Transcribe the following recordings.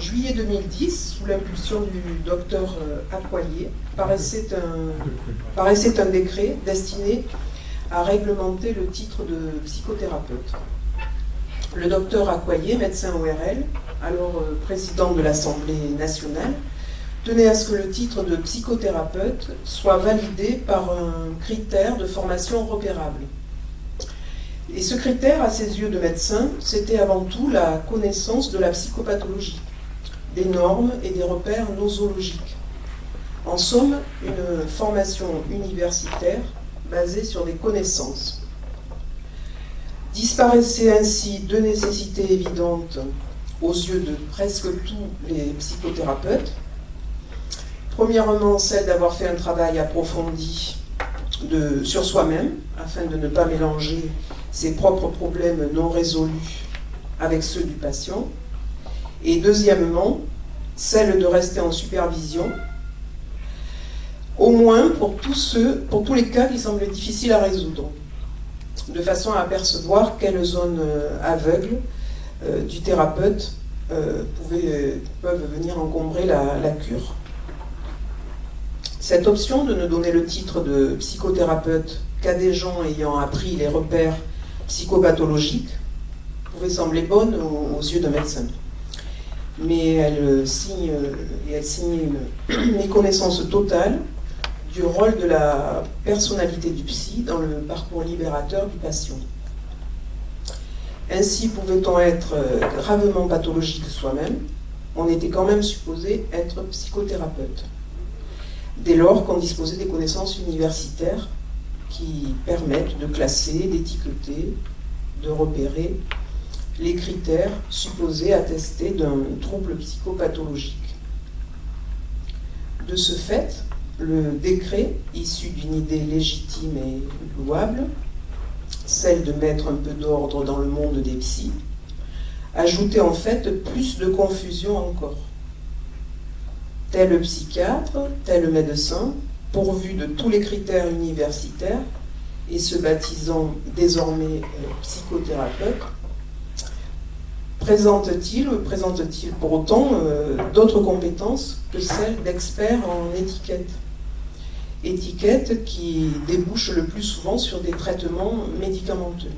juillet 2010, sous l'impulsion du docteur Accoyer, paraissait un décret destiné à réglementer le titre de psychothérapeute. Le docteur Accoyer, médecin ORL, alors président de l'Assemblée nationale, tenait à ce que le titre de psychothérapeute soit validé par un critère de formation repérable. Et ce critère, à ses yeux de médecin, c'était avant tout la connaissance de la psychopathologie, des normes et des repères nosologiques. En somme, une formation universitaire basée sur des connaissances. Disparaissaient ainsi deux nécessités évidentes aux yeux de presque tous les psychothérapeutes. Premièrement, celle d'avoir fait un travail approfondi sur soi-même, afin de ne pas mélanger ses propres problèmes non résolus avec ceux du patient. Et deuxièmement, celle de rester en supervision, au moins pour tous les cas qui semblent difficiles à résoudre, de façon à apercevoir quelles zones aveugles du thérapeute peuvent venir encombrer la cure. Cette option de ne donner le titre de psychothérapeute qu'à des gens ayant appris les repères psychopathologiques pouvait sembler bonne aux yeux d'un médecin. Mais elle signe une méconnaissance totale du rôle de la personnalité du psy dans le parcours libérateur du patient. Ainsi pouvait-on être gravement pathologique soi-même, on était quand même supposé être psychothérapeute, dès lors qu'on disposait des connaissances universitaires qui permettent de classer, d'étiqueter, de repérer les critères supposés attester d'un trouble psychopathologique. De ce fait, le décret, issu d'une idée légitime et louable, celle de mettre un peu d'ordre dans le monde des psys, ajoutait en fait plus de confusion encore. Tel psychiatre, tel médecin, pourvu de tous les critères universitaires et se baptisant désormais psychothérapeute, présente-t-il pour autant d'autres compétences que celles d'expert en étiquette? Étiquette qui débouche le plus souvent sur des traitements médicamenteux.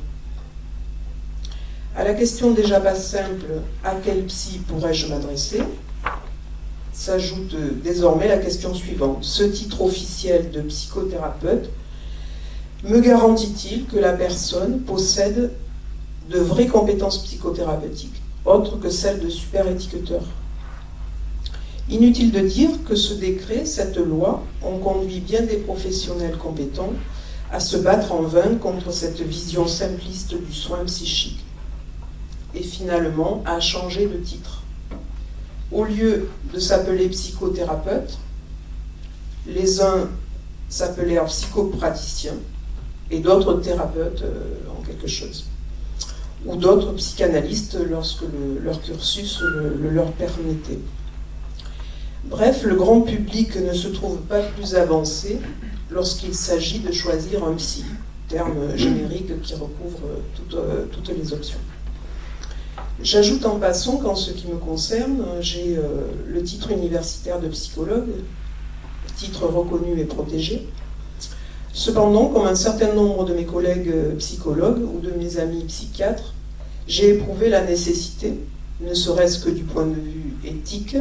À la question déjà pas simple « à quel psy pourrais-je m'adresser ?» s'ajoute désormais la question suivante. Ce titre officiel de psychothérapeute me garantit-il que la personne possède de vraies compétences psychothérapeutiques, autres que celles de super-étiqueteur? Inutile de dire que ce décret, cette loi, ont conduit bien des professionnels compétents à se battre en vain contre cette vision simpliste du soin psychique, et finalement à changer de titre. Au lieu de s'appeler psychothérapeute, les uns s'appelèrent psychopraticiens et d'autres thérapeutes en quelque chose, ou d'autres psychanalystes lorsque leur cursus le leur permettait. Bref, le grand public ne se trouve pas plus avancé lorsqu'il s'agit de choisir un psy, terme générique qui recouvre toutes les options. J'ajoute en passant qu'en ce qui me concerne, j'ai le titre universitaire de psychologue, titre reconnu et protégé. Cependant, comme un certain nombre de mes collègues psychologues ou de mes amis psychiatres, j'ai éprouvé la nécessité, ne serait-ce que du point de vue éthique,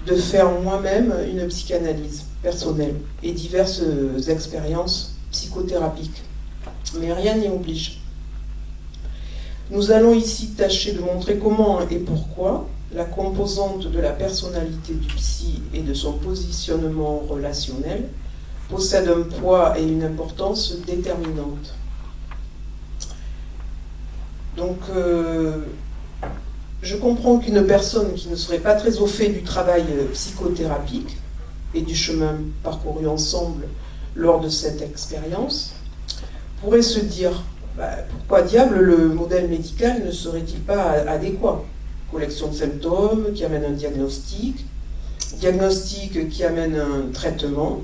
de faire moi-même une psychanalyse personnelle et diverses expériences psychothérapiques. Mais rien n'y oblige. Nous allons ici tâcher de montrer comment et pourquoi la composante de la personnalité du psy et de son positionnement relationnel possède un poids et une importance déterminantes. Donc, je comprends qu'une personne qui ne serait pas très au fait du travail psychothérapique et du chemin parcouru ensemble lors de cette expérience pourrait se dire pourquoi diable le modèle médical ne serait-il pas adéquat? Collection de symptômes qui amène un diagnostic qui amène un traitement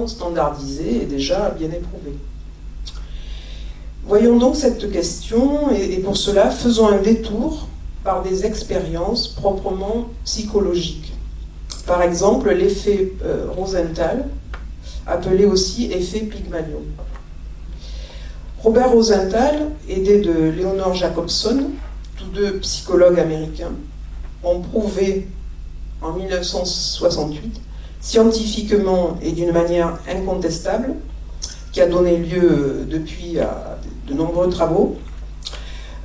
standardisé et déjà bien éprouvé. Voyons donc cette question et pour cela faisons un détour par des expériences proprement psychologiques. Par exemple, l'effet Rosenthal, appelé aussi effet Pygmalion. Robert Rosenthal, aidé de Leonore Jacobson, tous deux psychologues américains, ont prouvé en 1968, scientifiquement et d'une manière incontestable, qui a donné lieu depuis à de nombreux travaux,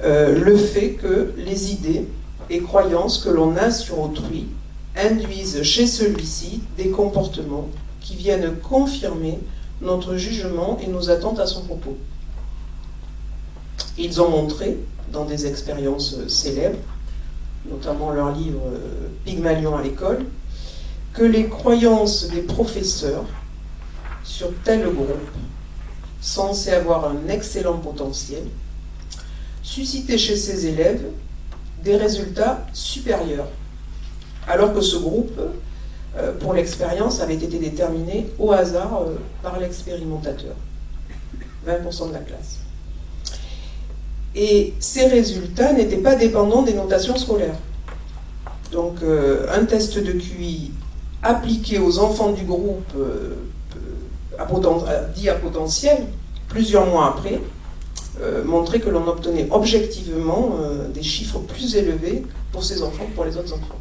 le fait que les idées et croyances que l'on a sur autrui induisent chez celui-ci des comportements qui viennent confirmer notre jugement et nos attentes à son propos. Ils ont montré, dans des expériences célèbres, notamment leur livre Pygmalion à l'école, que les croyances des professeurs sur tel groupe, censé avoir un excellent potentiel, suscitaient chez ces élèves des résultats supérieurs, alors que ce groupe, pour l'expérience, avait été déterminé au hasard par l'expérimentateur, 20% de la classe. Et ces résultats n'étaient pas dépendants des notations scolaires. Donc un test de QI appliqué aux enfants du groupe dit à potentiel, plusieurs mois après, montrait que l'on obtenait objectivement des chiffres plus élevés pour ces enfants que pour les autres enfants.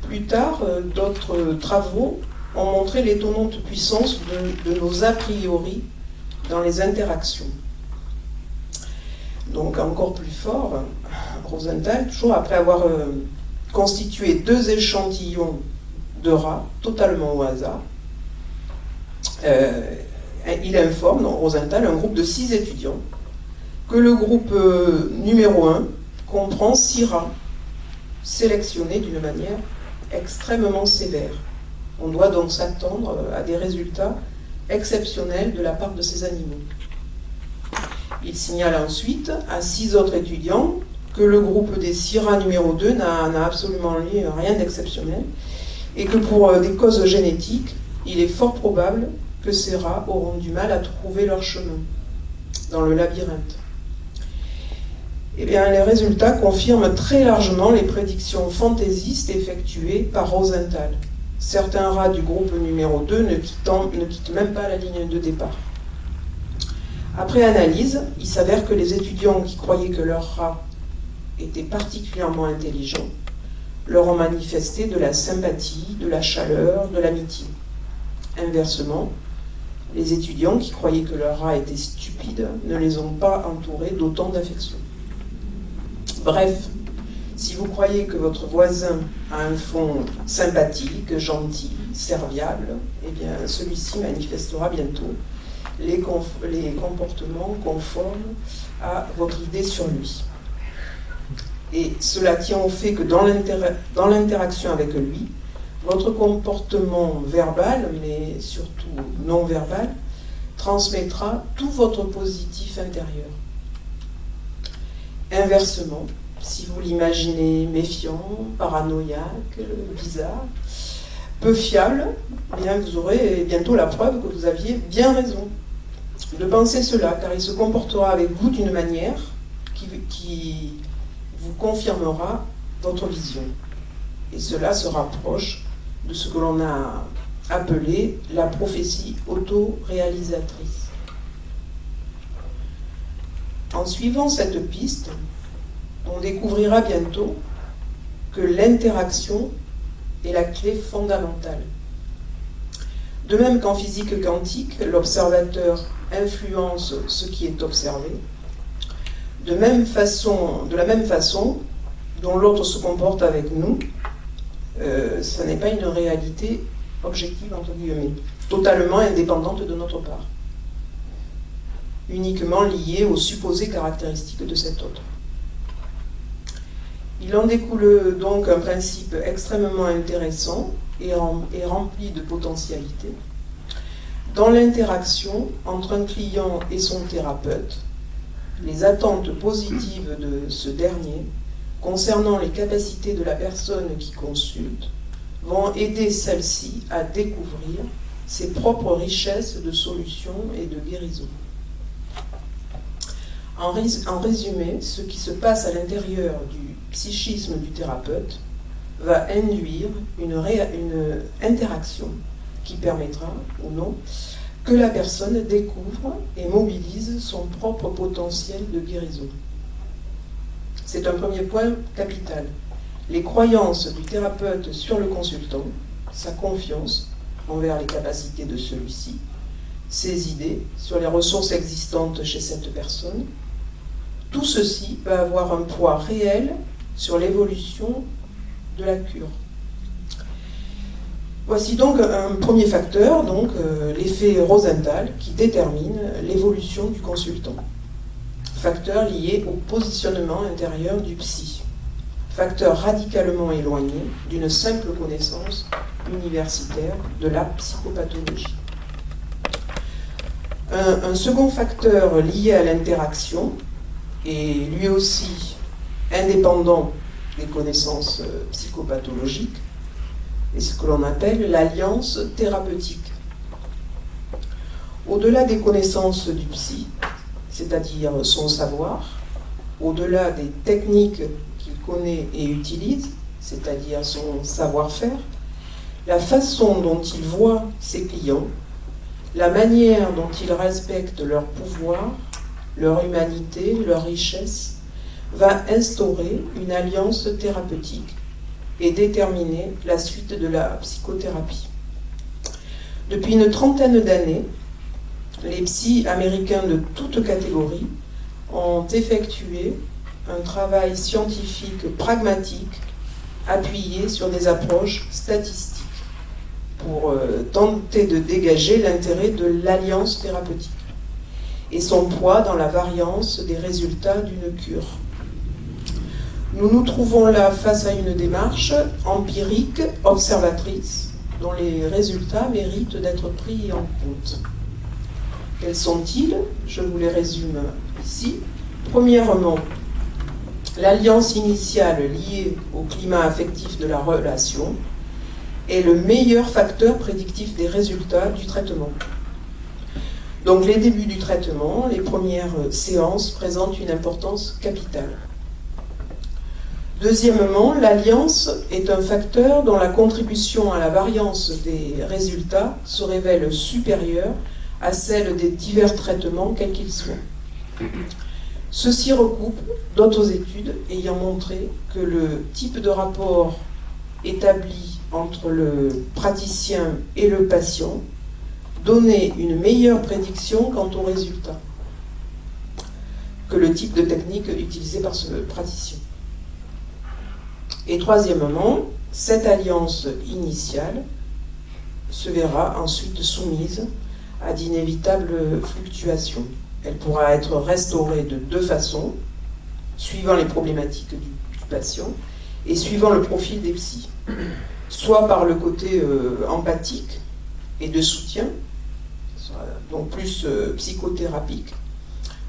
Plus tard, d'autres travaux ont montré l'étonnante puissance de nos a priori dans les interactions. Donc encore plus fort, Rosenthal, toujours après avoir constitué 2 échantillons de rats, totalement au hasard, il informe, Rosenthal, un groupe de 6 étudiants, que le groupe numéro 1 comprend 6 rats, sélectionnés d'une manière extrêmement sévère. On doit donc s'attendre à des résultats exceptionnels de la part de ces animaux. Il signale ensuite à 6 autres étudiants que le groupe des 6 rats numéro 2 n'a absolument rien d'exceptionnel et que pour des causes génétiques, il est fort probable que ces rats auront du mal à trouver leur chemin dans le labyrinthe. Eh bien, les résultats confirment très largement les prédictions fantaisistes effectuées par Rosenthal. Certains rats du groupe numéro 2 ne quittent même pas la ligne de départ. Après analyse, il s'avère que les étudiants qui croyaient que leur rat était particulièrement intelligent leur ont manifesté de la sympathie, de la chaleur, de l'amitié. Inversement, les étudiants qui croyaient que leur rat était stupide ne les ont pas entourés d'autant d'affection. Bref, si vous croyez que votre voisin a un fond sympathique, gentil, serviable, eh bien celui-ci manifestera bientôt les comportements conformes à votre idée sur lui. Et cela tient au fait que dans l'interaction avec lui, votre comportement verbal, mais surtout non verbal, transmettra tout votre positif intérieur. Inversement, si vous l'imaginez méfiant, paranoïaque, bizarre, peu fiable, eh bien vous aurez bientôt la preuve que vous aviez bien raison de penser cela, car il se comportera avec vous d'une manière qui vous confirmera votre vision. Et cela se rapproche de ce que l'on a appelé la prophétie auto-réalisatrice. En suivant cette piste, on découvrira bientôt que l'interaction est la clé fondamentale. De même qu'en physique quantique, l'observateur influence ce qui est observé, de la même façon dont l'autre se comporte avec nous, ce n'est pas une réalité objective, entre guillemets, totalement indépendante de notre part, uniquement liée aux supposées caractéristiques de cet autre. Il en découle donc un principe extrêmement intéressant et rempli de potentialités. Dans l'interaction entre un client et son thérapeute, les attentes positives de ce dernier concernant les capacités de la personne qui consulte vont aider celle-ci à découvrir ses propres richesses de solutions et de guérison. En résumé, ce qui se passe à l'intérieur du psychisme du thérapeute va induire une interaction qui permettra, ou non, que la personne découvre et mobilise son propre potentiel de guérison. C'est un premier point capital. Les croyances du thérapeute sur le consultant, sa confiance envers les capacités de celui-ci, ses idées sur les ressources existantes chez cette personne, tout ceci va avoir un poids réel sur l'évolution de la cure. Voici donc un premier facteur, l'effet Rosenthal, qui détermine l'évolution du consultant. Facteur lié au positionnement intérieur du psy. Facteur radicalement éloigné d'une simple connaissance universitaire de la psychopathologie. Un second facteur lié à l'interaction, et lui aussi indépendant des connaissances psychopathologiques, est ce que l'on appelle l'alliance thérapeutique. Au-delà des connaissances du psy, c'est-à-dire son savoir, au-delà des techniques qu'il connaît et utilise, c'est-à-dire son savoir-faire, la façon dont il voit ses clients, la manière dont il respecte leur pouvoir, leur humanité, leur richesse, va instaurer une alliance thérapeutique et déterminer la suite de la psychothérapie. Depuis une trentaine d'années, les psys américains de toutes catégories ont effectué un travail scientifique pragmatique appuyé sur des approches statistiques pour tenter de dégager l'intérêt de l'alliance thérapeutique et son poids dans la variance des résultats d'une cure. Nous nous trouvons là face à une démarche empirique, observatrice, dont les résultats méritent d'être pris en compte. Quels sont-ils? Je vous les résume ici. Premièrement, l'alliance initiale liée au climat affectif de la relation est le meilleur facteur prédictif des résultats du traitement. Donc les débuts du traitement, les premières séances présentent une importance capitale. Deuxièmement, l'alliance est un facteur dont la contribution à la variance des résultats se révèle supérieure à celle des divers traitements, quels qu'ils soient. Ceci recoupe d'autres études ayant montré que le type de rapport établi entre le praticien et le patient donnait une meilleure prédiction quant aux résultats que le type de technique utilisé par ce praticien. Et troisièmement, cette alliance initiale se verra ensuite soumise à d'inévitables fluctuations. Elle pourra être restaurée de deux façons, suivant les problématiques du patient et suivant le profil des psys. Soit par le côté empathique et de soutien, donc plus psychothérapique,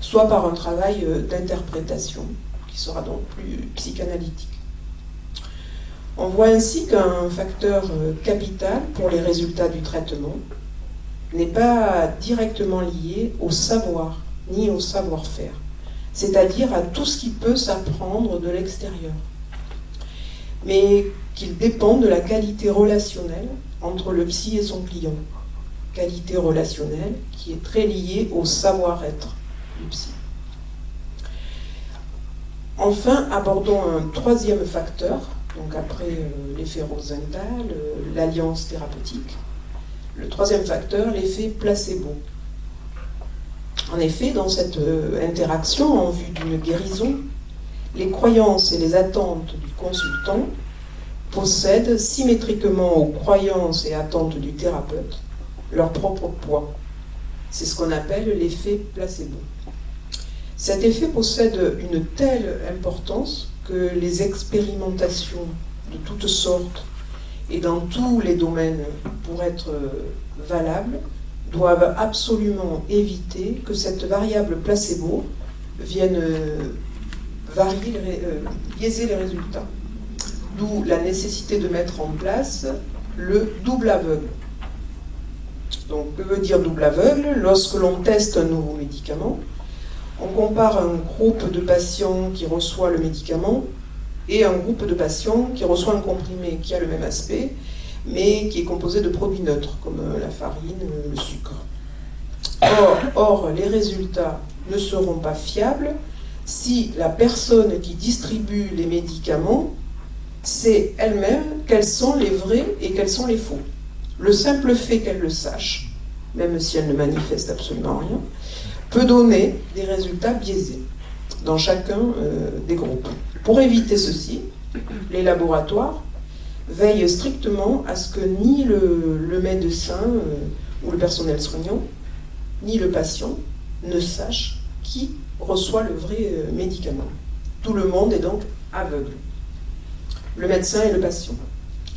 soit par un travail d'interprétation qui sera donc plus psychanalytique. On voit ainsi qu'un facteur capital pour les résultats du traitement n'est pas directement lié au savoir ni au savoir-faire, c'est-à-dire à tout ce qui peut s'apprendre de l'extérieur, mais qu'il dépend de la qualité relationnelle entre le psy et son client. Qualité relationnelle qui est très liée au savoir-être du psy. Enfin, abordons un troisième facteur, donc après l'effet Rosenthal, l'alliance thérapeutique. Le troisième facteur, l'effet placebo. En effet, dans cette interaction en vue d'une guérison, les croyances et les attentes du consultant possèdent symétriquement aux croyances et attentes du thérapeute leur propre poids. C'est ce qu'on appelle l'effet placebo. Cet effet possède une telle importance que les expérimentations de toutes sortes et dans tous les domaines pour être valables doivent absolument éviter que cette variable placebo vienne biaiser les résultats. D'où la nécessité de mettre en place le double aveugle. Donc, que veut dire double aveugle? Lorsque l'on teste un nouveau médicament, on compare un groupe de patients qui reçoit le médicament et un groupe de patients qui reçoit un comprimé qui a le même aspect, mais qui est composé de produits neutres, comme la farine, le sucre. Or, les résultats ne seront pas fiables si la personne qui distribue les médicaments sait elle-même quels sont les vrais et quels sont les faux. Le simple fait qu'elle le sache, même si elle ne manifeste absolument rien, peut donner des résultats biaisés dans chacun des groupes. Pour éviter ceci, les laboratoires veillent strictement à ce que ni le médecin ou le personnel soignant, ni le patient ne sache qui reçoit le vrai médicament. Tout le monde est donc aveugle, le médecin et le patient.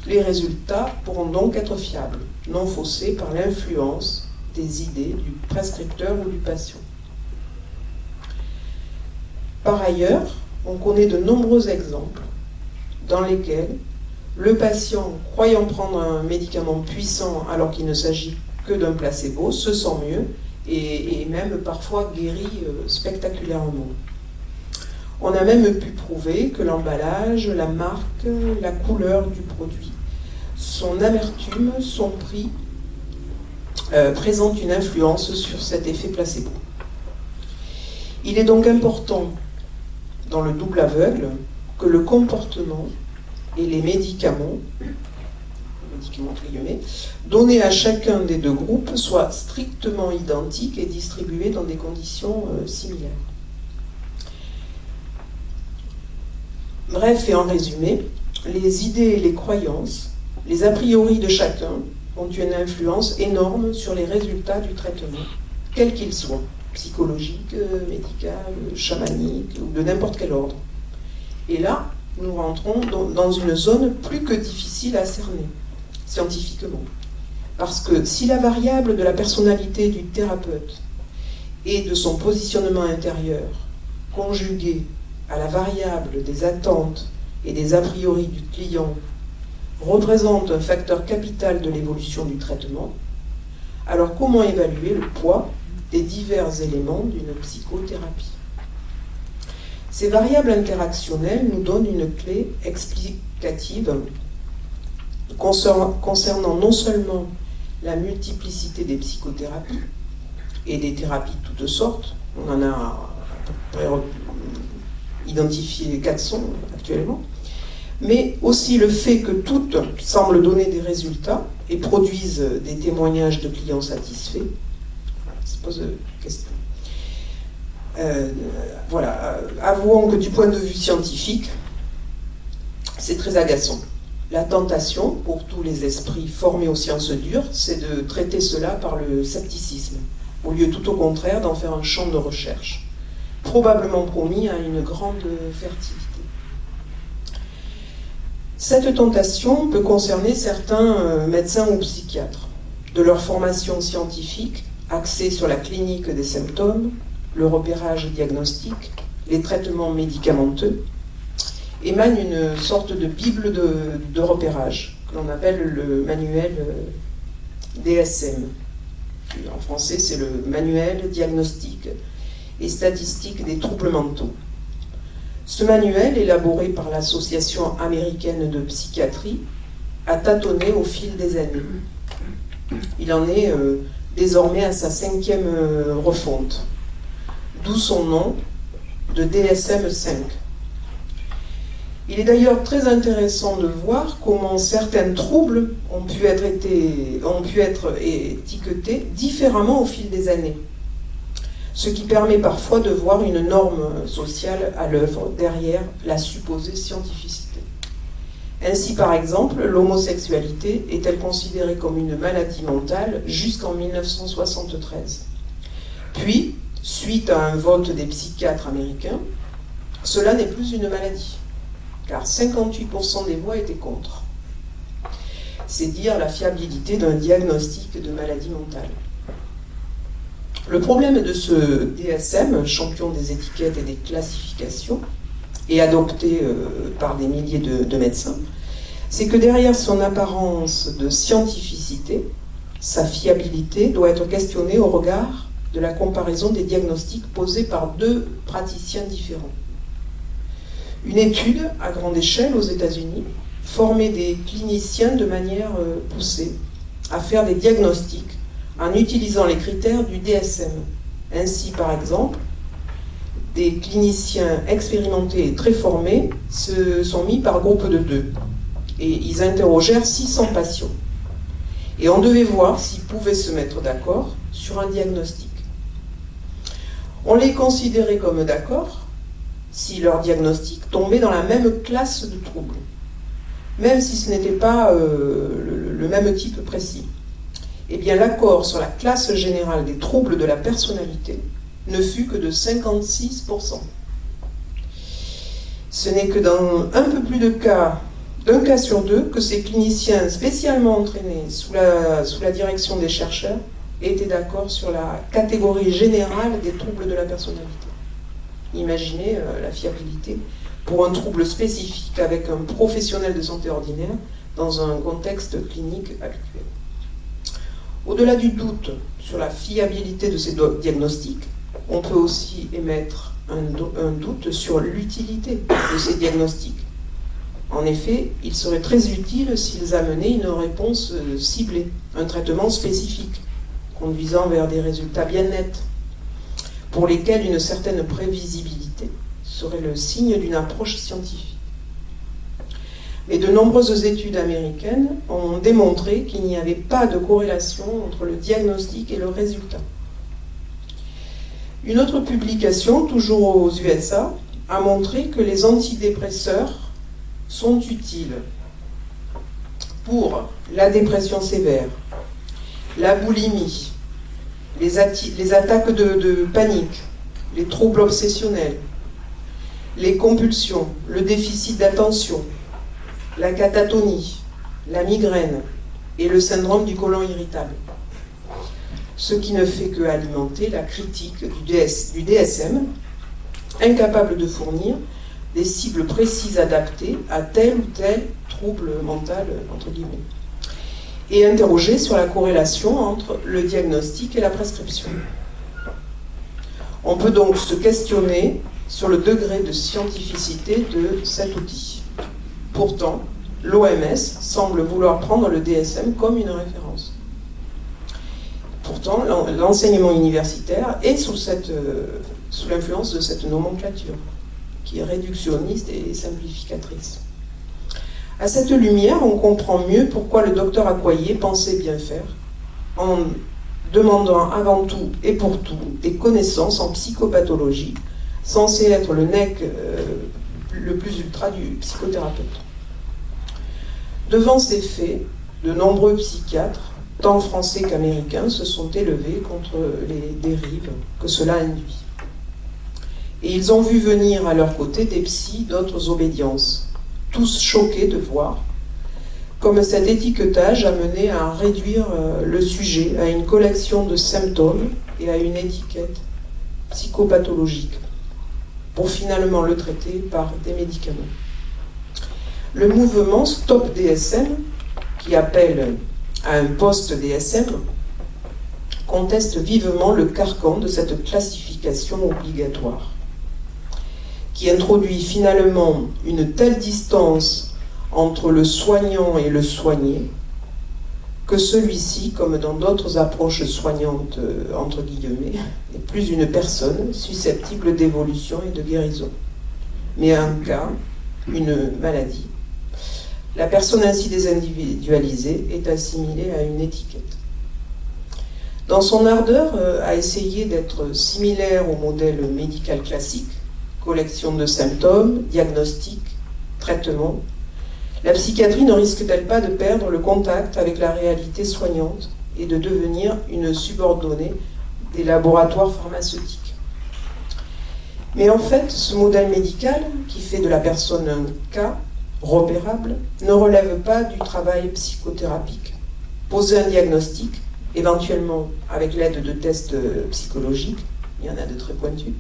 Les résultats pourront donc être fiables, non faussés par l'influence des idées du prescripteur ou du patient. Par ailleurs, on connaît de nombreux exemples dans lesquels le patient, croyant prendre un médicament puissant alors qu'il ne s'agit que d'un placebo, se sent mieux et même parfois guérit spectaculairement. On a même pu prouver que l'emballage, la marque, la couleur du produit, son amertume, son prix présentent une influence sur cet effet placebo. Il est donc important, dans le double aveugle, que le comportement et les médicaments donnés à chacun des deux groupes soient strictement identiques et distribués dans des conditions similaires. Bref et en résumé, les idées et les croyances, les a priori de chacun ont une influence énorme sur les résultats du traitement, quels qu'ils soient, psychologique, médical, chamanique ou de n'importe quel ordre. Et là, nous rentrons dans une zone plus que difficile à cerner, scientifiquement. Parce que si la variable de la personnalité du thérapeute et de son positionnement intérieur, conjuguée à la variable des attentes et des a priori du client, représente un facteur capital de l'évolution du traitement, alors comment évaluer le poids des divers éléments d'une psychothérapie? Ces variables interactionnelles nous donnent une clé explicative concernant non seulement la multiplicité des psychothérapies et des thérapies de toutes sortes, on en a à peu près identifié 400 actuellement, mais aussi le fait que toutes semblent donner des résultats et produisent des témoignages de clients satisfaits. Ça pose question. Avouons que du point de vue scientifique, c'est très agaçant. La tentation, pour tous les esprits formés aux sciences dures, c'est de traiter cela par le scepticisme, au lieu tout au contraire d'en faire un champ de recherche, probablement promis à une grande fertilité. Cette tentation peut concerner certains médecins ou psychiatres, de leur formation scientifique axée sur la clinique des symptômes, le repérage diagnostique, les traitements médicamenteux, émane une sorte de bible de repérage, que l'on appelle le manuel DSM. En français, c'est le manuel diagnostique et statistique des troubles mentaux. Ce manuel, élaboré par l'Association américaine de psychiatrie, a tâtonné au fil des années. Il en est désormais à sa 5e refonte, d'où son nom de DSM-5. Il est d'ailleurs très intéressant de voir comment certains troubles ont pu être étiquetés différemment au fil des années, ce qui permet parfois de voir une norme sociale à l'œuvre derrière la supposée scientificité. Ainsi, par exemple, l'homosexualité est-elle considérée comme une maladie mentale jusqu'en 1973. Puis, suite à un vote des psychiatres américains, cela n'est plus une maladie, car 58% des voix étaient contre. C'est dire la fiabilité d'un diagnostic de maladie mentale. Le problème de ce DSM, champion des étiquettes et des classifications, et adopté par des milliers de médecins, c'est que derrière son apparence de scientificité, sa fiabilité doit être questionnée au regard de la comparaison des diagnostics posés par deux praticiens différents. Une étude à grande échelle aux États-Unis formait des cliniciens de manière poussée à faire des diagnostics en utilisant les critères du DSM. Ainsi, par exemple, des cliniciens expérimentés et très formés se sont mis par groupe de 2 et ils interrogèrent 600 patients. Et on devait voir s'ils pouvaient se mettre d'accord sur un diagnostic. On les considérait comme d'accord si leur diagnostic tombait dans la même classe de troubles, même si ce n'était pas le même type précis. Eh bien, l'accord sur la classe générale des troubles de la personnalité ne fut que de 56%. Ce n'est que dans un peu plus d'un cas sur 2 que ces cliniciens spécialement entraînés sous la direction des chercheurs étaient d'accord sur la catégorie générale des troubles de la personnalité. Imaginez la fiabilité pour un trouble spécifique avec un professionnel de santé ordinaire dans un contexte clinique actuel. Au-delà du doute sur la fiabilité de ces diagnostics, on peut aussi émettre un doute sur l'utilité de ces diagnostics. En effet, il serait très utile s'ils amenaient une réponse ciblée, un traitement spécifique, conduisant vers des résultats bien nets, pour lesquels une certaine prévisibilité serait le signe d'une approche scientifique. Mais de nombreuses études américaines ont démontré qu'il n'y avait pas de corrélation entre le diagnostic et le résultat. Une autre publication, toujours aux USA, a montré que les antidépresseurs sont utiles pour la dépression sévère, la boulimie, les attaques de panique, les troubles obsessionnels, les compulsions, le déficit d'attention, la catatonie, la migraine et le syndrome du côlon irritable. Ce qui ne fait que alimenter la critique du DSM, incapable de fournir des cibles précises adaptées à tel ou tel trouble mental, entre guillemets, et interroger sur la corrélation entre le diagnostic et la prescription. On peut donc se questionner sur le degré de scientificité de cet outil. Pourtant, l'OMS semble vouloir prendre le DSM comme une référence. Pourtant, l'enseignement universitaire est sous l'influence de cette nomenclature, qui est réductionniste et simplificatrice. À cette lumière, on comprend mieux pourquoi le docteur Accoyer pensait bien faire, en demandant avant tout et pour tout des connaissances en psychopathologie, censé être le nec le plus ultra du psychothérapeute. Devant ces faits, de nombreux psychiatres, tant français qu'américains, se sont élevés contre les dérives que cela induit. Et ils ont vu venir à leur côté des psys d'autres obédiences, tous choqués de voir comme cet étiquetage amenait à réduire le sujet à une collection de symptômes et à une étiquette psychopathologique, pour finalement le traiter par des médicaments. Le mouvement Stop DSM, qui appelle à un post-DSM, conteste vivement le carcan de cette classification obligatoire, qui introduit finalement une telle distance entre le soignant et le soigné, que celui-ci, comme dans d'autres approches soignantes, entre guillemets, n'est plus une personne susceptible d'évolution et de guérison, mais un cas, une maladie. La personne ainsi désindividualisée est assimilée à une étiquette. Dans son ardeur à essayer d'être similaire au modèle médical classique, collection de symptômes, diagnostic, traitement, la psychiatrie ne risque-t-elle pas de perdre le contact avec la réalité soignante et de devenir une subordonnée des laboratoires pharmaceutiques? Mais en fait, ce modèle médical, qui fait de la personne un cas repérable, ne relève pas du travail psychothérapique. Poser un diagnostic, éventuellement avec l'aide de tests psychologiques, il y en a de très pointus,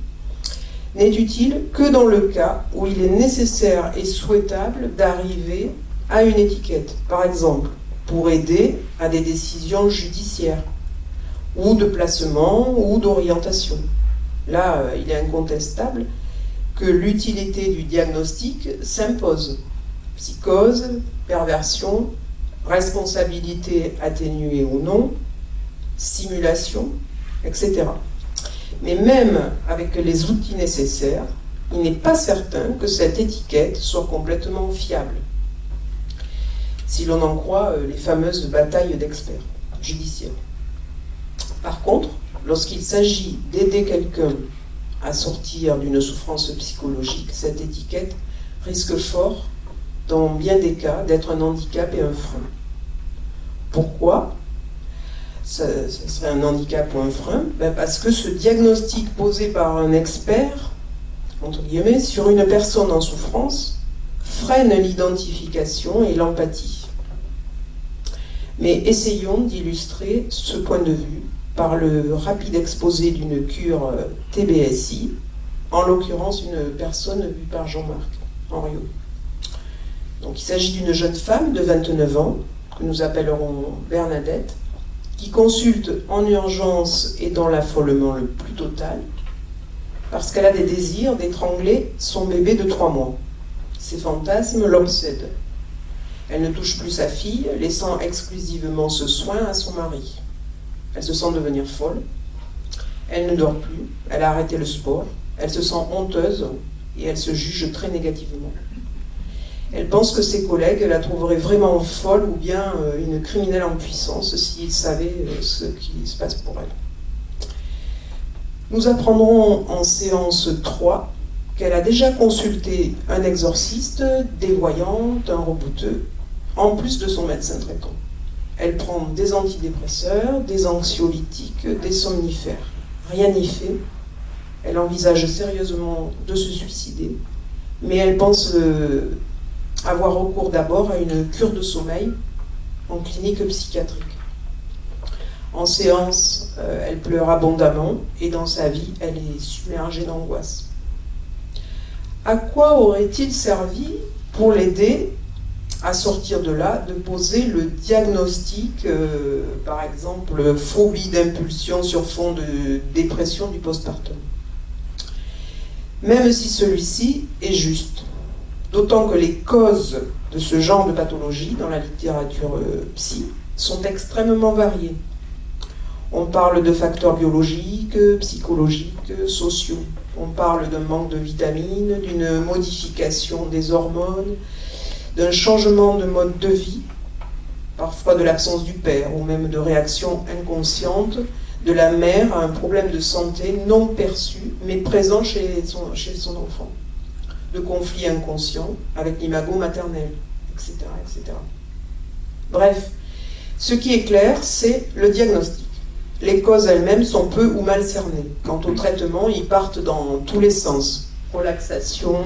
n'est utile que dans le cas où il est nécessaire et souhaitable d'arriver à une étiquette, par exemple pour aider à des décisions judiciaires, ou de placement, ou d'orientation. Là, il est incontestable que l'utilité du diagnostic s'impose. Psychose, perversion, responsabilité atténuée ou non, simulation, etc. Mais même avec les outils nécessaires, il n'est pas certain que cette étiquette soit complètement fiable, si l'on en croit les fameuses batailles d'experts judiciaires. Par contre, lorsqu'il s'agit d'aider quelqu'un à sortir d'une souffrance psychologique, cette étiquette risque fort, dans bien des cas, d'être un handicap et un frein. Pourquoi ça serait un handicap ou un frein? Parce que ce diagnostic posé par un expert, entre guillemets, sur une personne en souffrance, freine l'identification et l'empathie. Mais essayons d'illustrer ce point de vue par le rapide exposé d'une cure TBSI, en l'occurrence une personne vue par Jean-Marc Henriot. Donc il s'agit d'une jeune femme de 29 ans, que nous appellerons Bernadette, qui consulte en urgence et dans l'affolement le plus total, parce qu'elle a des désirs d'étrangler son bébé de 3 mois. Ces fantasmes l'obsèdent. Elle ne touche plus sa fille, laissant exclusivement ce soin à son mari. Elle se sent devenir folle. Elle ne dort plus. Elle a arrêté le sport. Elle se sent honteuse et elle se juge très négativement. Elle pense que ses collègues la trouveraient vraiment folle ou bien une criminelle en puissance s'ils savaient ce qui se passe pour elle. Nous apprendrons en séance 3 qu'elle a déjà consulté un exorciste, des voyantes, un rebouteux, en plus de son médecin traitant. Elle prend des antidépresseurs, des anxiolytiques, des somnifères. Rien n'y fait. Elle envisage sérieusement de se suicider, mais elle pense avoir recours d'abord à une cure de sommeil en clinique psychiatrique. En séance, elle pleure abondamment et dans sa vie, elle est submergée d'angoisse. À quoi aurait-il servi pour l'aider à sortir de là, de poser le diagnostic, par exemple, phobie d'impulsion sur fond de dépression du postpartum? Même si celui-ci est juste, d'autant que les causes de ce genre de pathologie dans la littérature psy sont extrêmement variées. On parle de facteurs biologiques, psychologiques, sociaux. On parle d'un manque de vitamines, d'une modification des hormones, d'un changement de mode de vie, parfois de l'absence du père, ou même de réactions inconscientes de la mère à un problème de santé non perçu, mais présent chez son enfant, de conflits inconscients avec l'imago maternel, etc., etc. Bref, ce qui est clair, c'est le diagnostic. Les causes elles-mêmes sont peu ou mal cernées. Quant au traitement, ils partent dans tous les sens. Relaxation,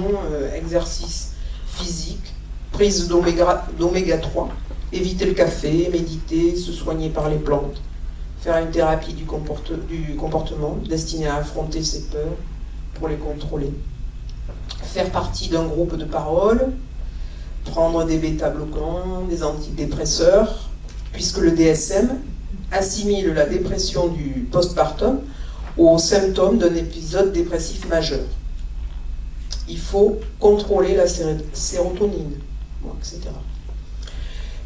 exercice physique, prise d'oméga 3, éviter le café, méditer, se soigner par les plantes, faire une thérapie du comportement destinée à affronter ses peurs pour les contrôler, faire partie d'un groupe de parole, prendre des bêta-bloquants, des antidépresseurs, puisque le DSM assimile la dépression du postpartum aux symptômes d'un épisode dépressif majeur. Il faut contrôler la sérotonine, etc.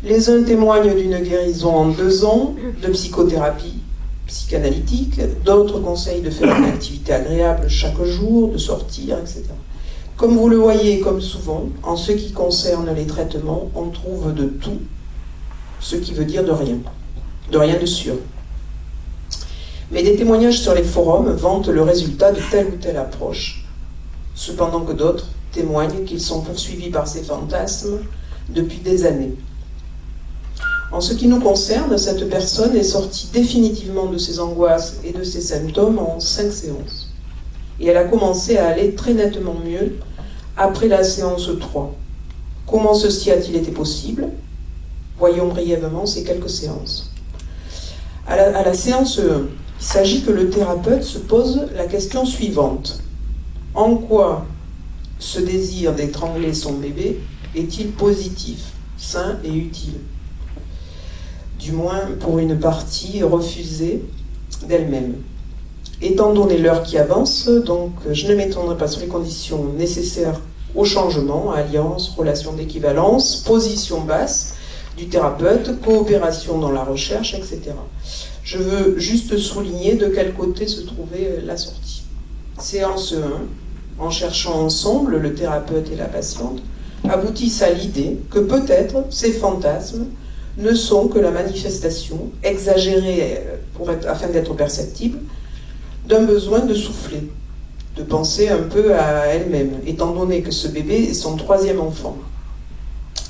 Les uns témoignent d'une guérison en 2 ans de psychothérapie psychanalytique, d'autres conseillent de faire une activité agréable chaque jour, de sortir, etc. Comme vous le voyez, comme souvent, en ce qui concerne les traitements, on trouve de tout, ce qui veut dire de rien de sûr. Mais des témoignages sur les forums vantent le résultat de telle ou telle approche, cependant que d'autres témoignent qu'ils sont poursuivis par ces fantasmes depuis des années. En ce qui nous concerne, cette personne est sortie définitivement de ses angoisses et de ses symptômes en 5 séances. Et elle a commencé à aller très nettement mieux après la séance 3. Comment ceci a-t-il été possible? Voyons brièvement ces quelques séances. À la séance 1, il s'agit que le thérapeute se pose la question suivante. En quoi ce désir d'étrangler son bébé est-il positif, sain et utile? Du moins pour une partie refusée d'elle-même. Étant donné l'heure qui avance, donc je ne m'étendrai pas sur les conditions nécessaires au changement, alliance, relation d'équivalence, position basse du thérapeute, coopération dans la recherche, etc. Je veux juste souligner de quel côté se trouvait la sortie. Séance 1, en cherchant ensemble, le thérapeute et la patiente, aboutissent à l'idée que peut-être ces fantasmes ne sont que la manifestation, exagérée afin d'être perceptible, d'un besoin de souffler, de penser un peu à elle-même, étant donné que ce bébé est son 3e enfant,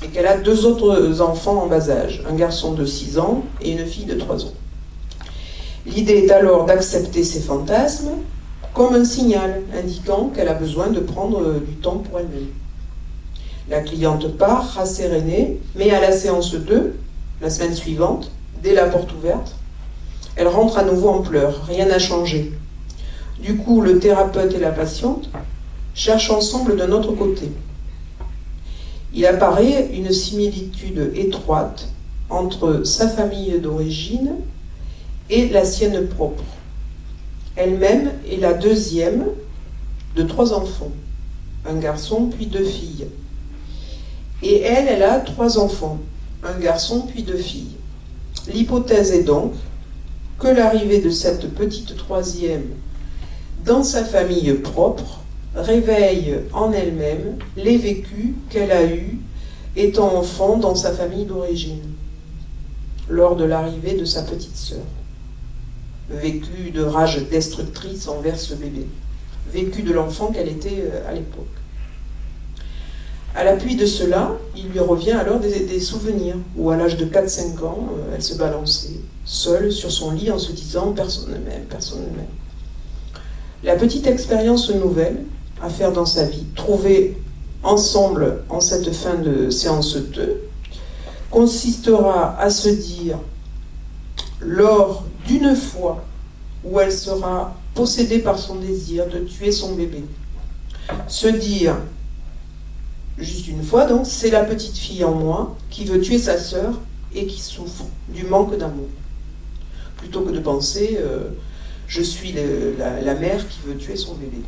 et qu'elle a 2 autres enfants en bas âge, un garçon de 6 ans et une fille de 3 ans. L'idée est alors d'accepter ces fantasmes comme un signal indiquant qu'elle a besoin de prendre du temps pour elle-même. La cliente part rassérénée, mais à la séance 2, la semaine suivante, dès la porte ouverte, elle rentre à nouveau en pleurs, rien n'a changé. Du coup, le thérapeute et la patiente cherchent ensemble d'un autre côté. Il apparaît une similitude étroite entre sa famille d'origine et la sienne propre. Elle-même est la 2e de 3 enfants, un garçon puis 2 filles. Et elle a 3 enfants, un garçon puis 2 filles. L'hypothèse est donc que l'arrivée de cette petite 3e dans sa famille propre réveille en elle-même les vécus qu'elle a eus étant enfant dans sa famille d'origine, lors de l'arrivée de sa petite sœur. Vécu de rage destructrice envers ce bébé, vécu de l'enfant qu'elle était à l'époque. À l'appui de cela, il lui revient alors des souvenirs, où à l'âge de 4-5 ans, elle se balançait, seule sur son lit en se disant « personne ne m'aime, personne ne m'aime ». La petite expérience nouvelle à faire dans sa vie, trouvée ensemble en cette fin de séance 2, consistera à se dire, lors d'une fois où elle sera possédée par son désir de tuer son bébé, se dire, juste une fois donc, c'est la petite fille en moi qui veut tuer sa sœur et qui souffre du manque d'amour. Plutôt que de penser, je suis la mère qui veut tuer son bébé.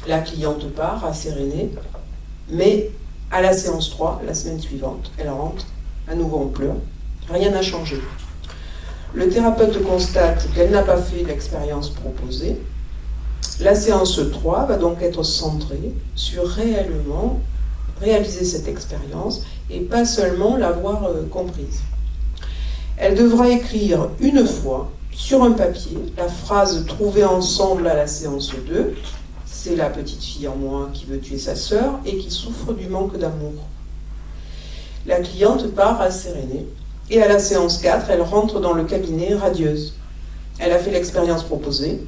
La cliente part rassérénée, mais à la séance 3, la semaine suivante, elle rentre à nouveau en pleurs. Rien n'a changé. Le thérapeute constate qu'elle n'a pas fait l'expérience proposée. La séance 3 va donc être centrée sur réellement réaliser cette expérience et pas seulement l'avoir comprise. Elle devra écrire une fois sur un papier la phrase trouvée ensemble à la séance 2, c'est la petite fille en moi qui veut tuer sa sœur et qui souffre du manque d'amour. La cliente part rassérénée et à la séance 4, elle rentre dans le cabinet radieuse. Elle a fait l'expérience proposée,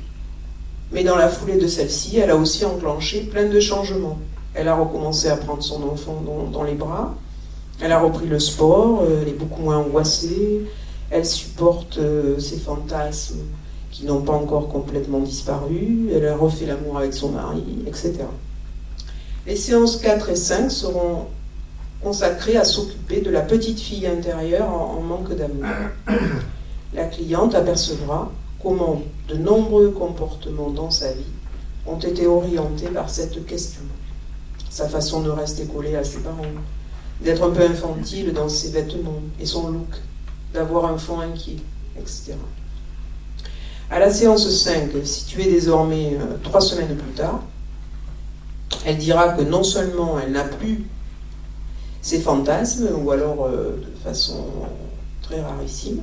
mais dans la foulée de celle-ci, elle a aussi enclenché plein de changements. Elle a recommencé à prendre son enfant dans les bras, elle a repris le sport, elle est beaucoup moins angoissée, elle supporte ses fantasmes qui n'ont pas encore complètement disparu, elle a refait l'amour avec son mari, etc. Les séances 4 et 5 seront consacrées à s'occuper de la petite fille intérieure en manque d'amour. La cliente apercevra comment de nombreux comportements dans sa vie ont été orientés par cette question. Sa façon de rester collée à ses parents, d'être un peu infantile dans ses vêtements et son look, d'avoir un fond inquiet, etc. À la séance 5, située désormais 3 semaines plus tard, elle dira que non seulement elle n'a plus ses fantasmes, ou alors de façon très rarissime,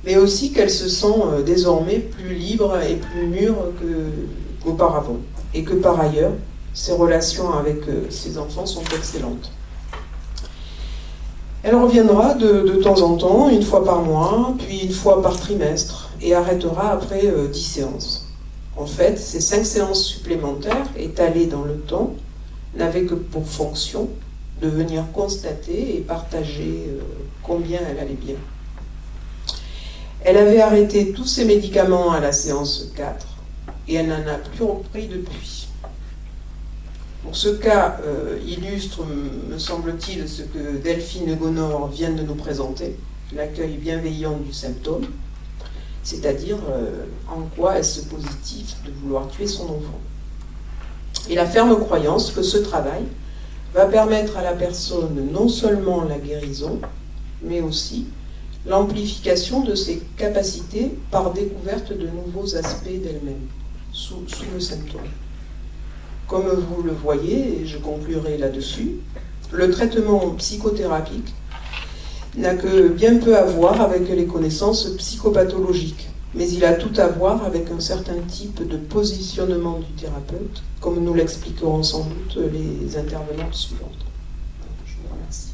mais aussi qu'elle se sent désormais plus libre et plus mûre qu'auparavant, et que par ailleurs, ses relations avec ses enfants sont excellentes. Elle reviendra de temps en temps, une fois par mois, puis une fois par trimestre, et arrêtera après 10 séances. En fait, ces 5 séances supplémentaires, étalées dans le temps, n'avaient que pour fonction de venir constater et partager combien elle allait bien. Elle avait arrêté tous ses médicaments à la séance 4, et elle n'en a plus repris depuis. Pour ce cas illustre, me semble-t-il, ce que Delphine Gonor vient de nous présenter, l'accueil bienveillant du symptôme. c'est-à-dire en quoi est-ce positif de vouloir tuer son enfant. Et la ferme croyance que ce travail va permettre à la personne non seulement la guérison, mais aussi l'amplification de ses capacités par découverte de nouveaux aspects d'elle-même, sous le symptôme. Comme vous le voyez, et je conclurai là-dessus, le traitement psychothérapique n'a que bien peu à voir avec les connaissances psychopathologiques, mais il a tout à voir avec un certain type de positionnement du thérapeute, comme nous l'expliqueront sans doute les intervenantes suivantes. Je vous remercie.